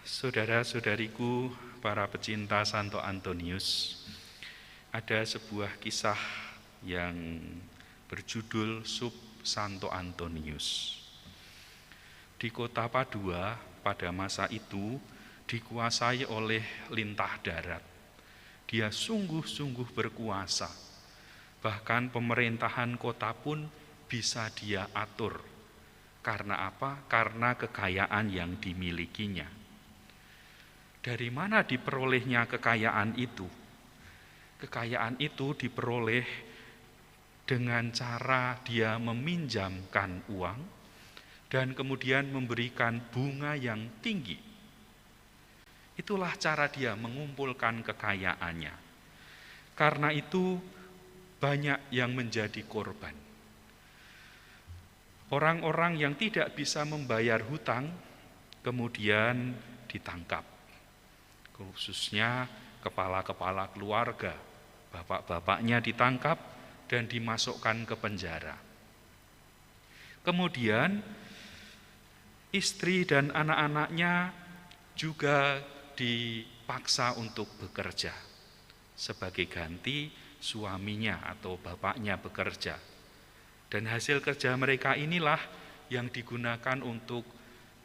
Saudara-saudariku, para pecinta Santo Antonius, ada sebuah kisah yang berjudul Sub Santo Antonius. Di kota Padua pada masa itu dikuasai oleh lintah darat. Dia sungguh-sungguh berkuasa. Bahkan pemerintahan kota pun bisa dia atur. Karena apa? Karena kekayaan yang dimilikinya. Dari mana diperolehnya kekayaan itu? Kekayaan itu diperoleh dengan cara dia meminjamkan uang dan kemudian memberikan bunga yang tinggi. Itulah cara dia mengumpulkan kekayaannya. Karena itu banyak yang menjadi korban. Orang-orang yang tidak bisa membayar hutang kemudian ditangkap. Khususnya kepala-kepala keluarga, bapak-bapaknya ditangkap dan dimasukkan ke penjara. Kemudian istri dan anak-anaknya juga dipaksa untuk bekerja. Sebagai ganti suaminya atau bapaknya bekerja. Dan hasil kerja mereka inilah yang digunakan untuk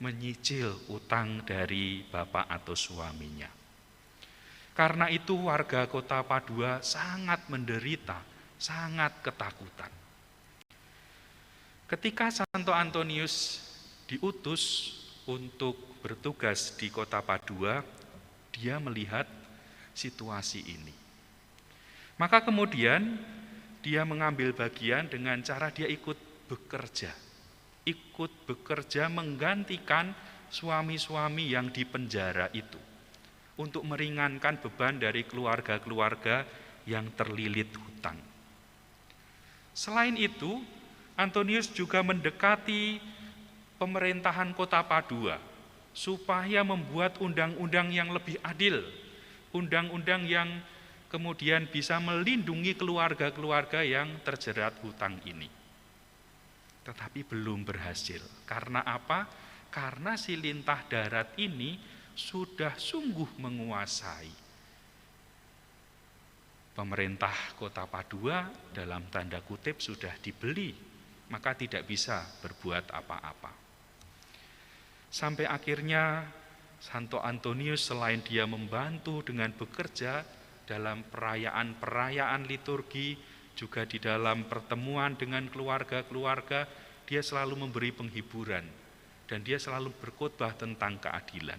menyicil utang dari bapak atau suaminya. Karena itu warga kota Padua sangat menderita, sangat ketakutan. Ketika Santo Antonius diutus untuk bertugas di kota Padua, dia melihat situasi ini. Maka kemudian dia mengambil bagian dengan cara dia ikut bekerja menggantikan suami-suami yang di penjara itu, untuk meringankan beban dari keluarga-keluarga yang terlilit hutang. Selain itu, Antonius juga mendekati pemerintahan kota Padua supaya membuat undang-undang yang lebih adil, undang-undang yang kemudian bisa melindungi keluarga-keluarga yang terjerat hutang ini. Tetapi belum berhasil. Karena apa? Karena si lintah darat ini sudah sungguh menguasai. Pemerintah kota Padua dalam tanda kutip sudah dibeli, maka tidak bisa berbuat apa-apa. Sampai akhirnya Santo Antonius selain dia membantu dengan bekerja dalam perayaan-perayaan liturgi, juga di dalam pertemuan dengan keluarga-keluarga, dia selalu memberi penghiburan dan dia selalu berkhotbah tentang keadilan.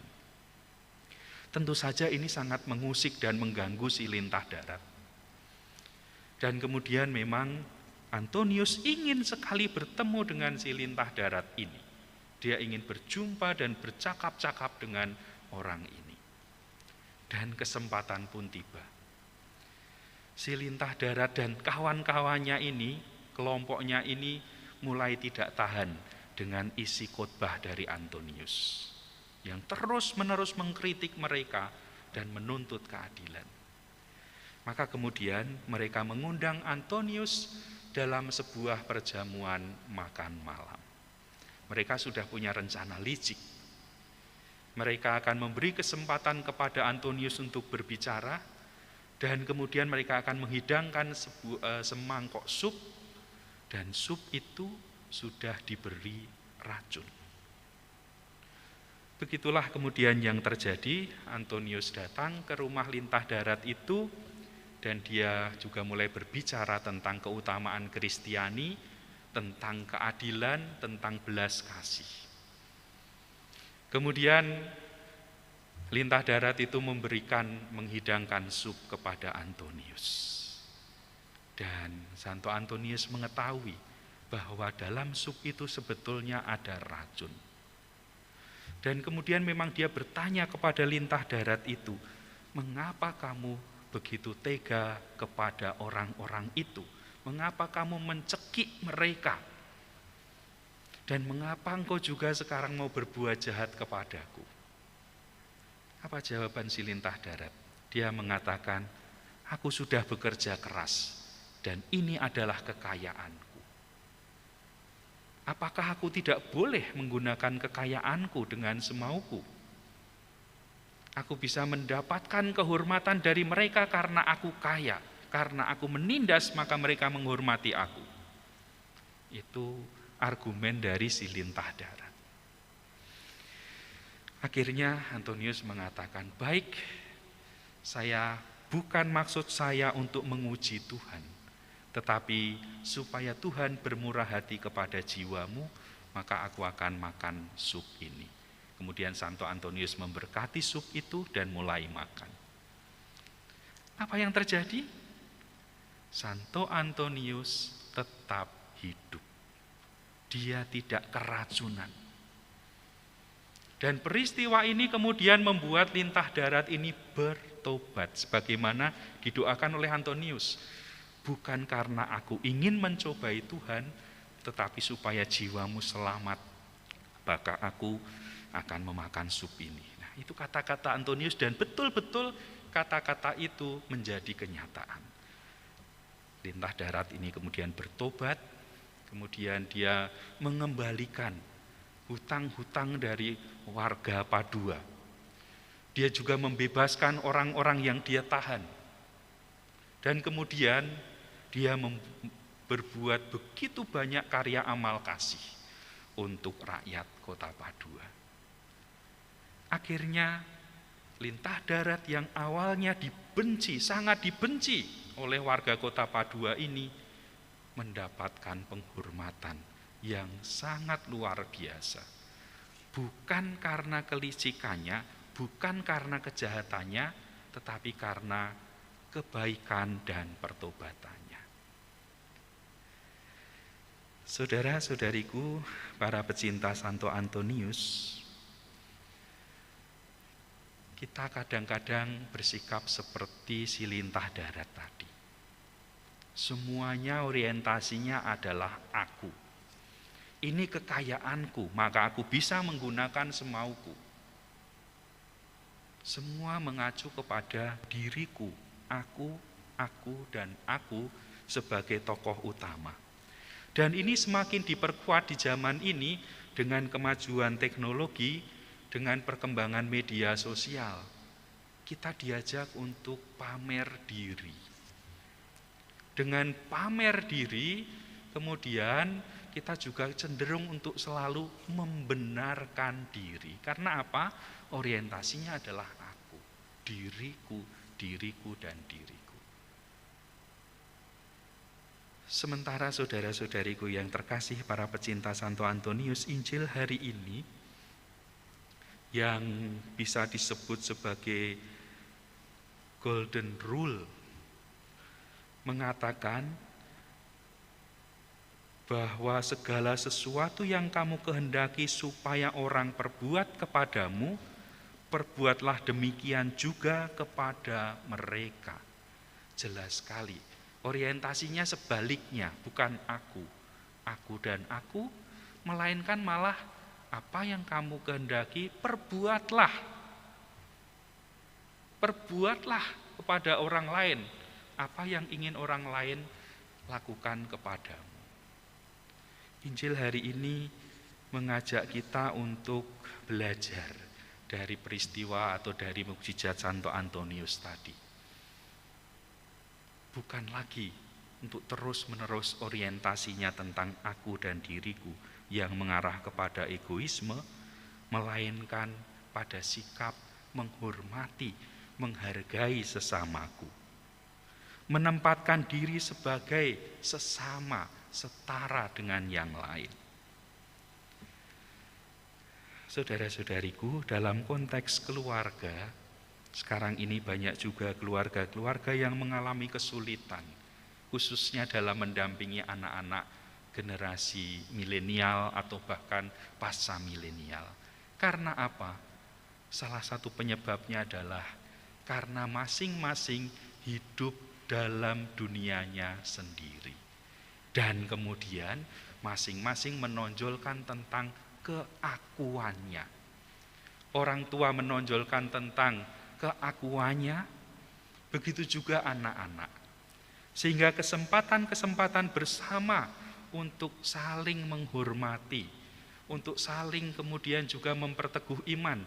Tentu saja ini sangat mengusik dan mengganggu si lintah darat. Dan kemudian memang Antonius ingin sekali bertemu dengan si lintah darat ini. Dia ingin berjumpa dan bercakap-cakap dengan orang ini. Dan kesempatan pun tiba. Si lintah darat dan kawan-kawannya ini, kelompoknya ini mulai tidak tahan dengan isi khotbah dari Antonius yang terus-menerus mengkritik mereka dan menuntut keadilan. Maka kemudian mereka mengundang Antonius dalam sebuah perjamuan makan malam. Mereka sudah punya rencana licik. Mereka akan memberi kesempatan kepada Antonius untuk berbicara, dan kemudian mereka akan menghidangkan semangkok sup, dan sup itu sudah diberi racun. Begitulah kemudian yang terjadi. Antonius datang ke rumah lintah darat itu dan dia juga mulai berbicara tentang keutamaan Kristiani, tentang keadilan, tentang belas kasih. Kemudian lintah darat itu menghidangkan sup kepada Antonius. Dan Santo Antonius mengetahui bahwa dalam sup itu sebetulnya ada racun. Dan kemudian memang dia bertanya kepada lintah darat itu, mengapa kamu begitu tega kepada orang-orang itu? Mengapa kamu mencekik mereka? Dan mengapa engkau juga sekarang mau berbuat jahat kepadaku? Apa jawaban si lintah darat? Dia mengatakan, aku sudah bekerja keras dan ini adalah kekayaanku. Apakah aku tidak boleh menggunakan kekayaanku dengan semauku? Aku bisa mendapatkan kehormatan dari mereka karena aku kaya. Karena aku menindas maka mereka menghormati aku. Itu argumen dari si lintah darat. Akhirnya Antonius mengatakan, baik, bukan maksud saya untuk menguji Tuhan, tetapi supaya Tuhan bermurah hati kepada jiwamu, maka aku akan makan sup ini. Kemudian Santo Antonius memberkati sup itu dan mulai makan. Apa yang terjadi? Santo Antonius tetap hidup. Dia tidak keracunan. Dan peristiwa ini kemudian membuat lintah darat ini bertobat. Sebagaimana didoakan oleh Antonius. Bukan karena aku ingin mencobai Tuhan, tetapi supaya jiwamu selamat, maka aku akan memakan sup ini. Nah, itu kata-kata Antonius dan betul-betul kata-kata itu menjadi kenyataan. Lintah darat ini kemudian bertobat, kemudian dia mengembalikan hutang-hutang dari warga Padua. Dia juga membebaskan orang-orang yang dia tahan. Dan kemudian dia berbuat begitu banyak karya amal kasih untuk rakyat kota Padua. Akhirnya lintah darat yang awalnya dibenci, sangat dibenci oleh warga kota Padua ini mendapatkan penghormatan yang sangat luar biasa. Bukan karena kelicikannya, bukan karena kejahatannya, tetapi karena kebaikan dan pertobatannya. Saudara-saudariku, para pecinta Santo Antonius, kita kadang-kadang bersikap seperti si lintah darat tadi. Semuanya orientasinya adalah aku. Ini kekayaanku, maka aku bisa menggunakan semauku. Semua mengacu kepada diriku, aku, dan aku sebagai tokoh utama. Dan ini semakin diperkuat di zaman ini dengan kemajuan teknologi, dengan perkembangan media sosial. Kita diajak untuk pamer diri. Dengan pamer diri, kemudian kita juga cenderung untuk selalu membenarkan diri. Karena apa? Orientasinya adalah aku, diriku, dan diriku. Sementara saudara-saudariku yang terkasih, para pecinta Santo Antonius, Injil hari ini yang bisa disebut sebagai golden rule mengatakan bahwa segala sesuatu yang kamu kehendaki supaya orang perbuat kepadamu, perbuatlah demikian juga kepada mereka. Jelas sekali, orientasinya sebaliknya, bukan aku dan aku, melainkan malah apa yang kamu kehendaki, perbuatlah kepada orang lain, apa yang ingin orang lain lakukan kepadamu. Injil hari ini mengajak kita untuk belajar dari peristiwa atau dari mukjizat Santo Antonius tadi. Bukan lagi untuk terus-menerus orientasinya tentang aku dan diriku yang mengarah kepada egoisme, melainkan pada sikap menghormati, menghargai sesamaku. Menempatkan diri sebagai sesama, setara dengan yang lain. Saudara-saudariku, dalam konteks keluarga, sekarang ini banyak juga keluarga-keluarga yang mengalami kesulitan, khususnya dalam mendampingi anak-anak generasi milenial atau bahkan pasca milenial. Karena apa? Salah satu penyebabnya adalah karena masing-masing hidup dalam dunianya sendiri. Dan kemudian masing-masing menonjolkan tentang keakuannya. Orang tua menonjolkan tentang keakuannya, begitu juga anak-anak. Sehingga kesempatan-kesempatan bersama untuk saling menghormati, untuk saling kemudian juga memperteguh iman,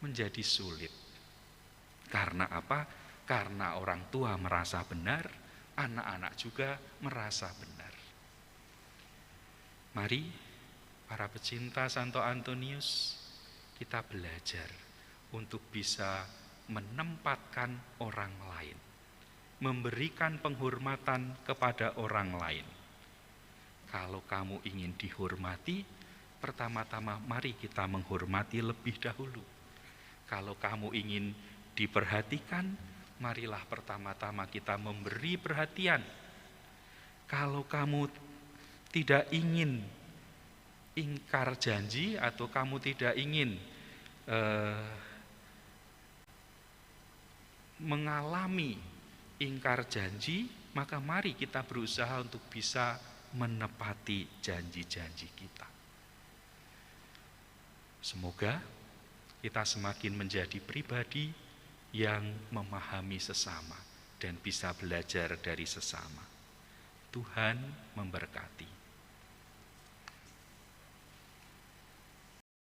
menjadi sulit. Karena apa? Karena orang tua merasa benar, anak-anak juga merasa benar. Mari para pecinta Santo Antonius, kita belajar untuk bisa menempatkan orang lain, memberikan penghormatan kepada orang lain. Kalau kamu ingin dihormati, pertama-tama mari kita menghormati lebih dahulu. Kalau kamu ingin diperhatikan, marilah pertama-tama kita memberi perhatian. Kalau kamu tidak ingin ingkar janji atau kamu tidak ingin mengalami ingkar janji, maka mari kita berusaha untuk bisa menepati janji-janji kita. Semoga kita semakin menjadi pribadi yang memahami sesama dan bisa belajar dari sesama. Tuhan memberkati.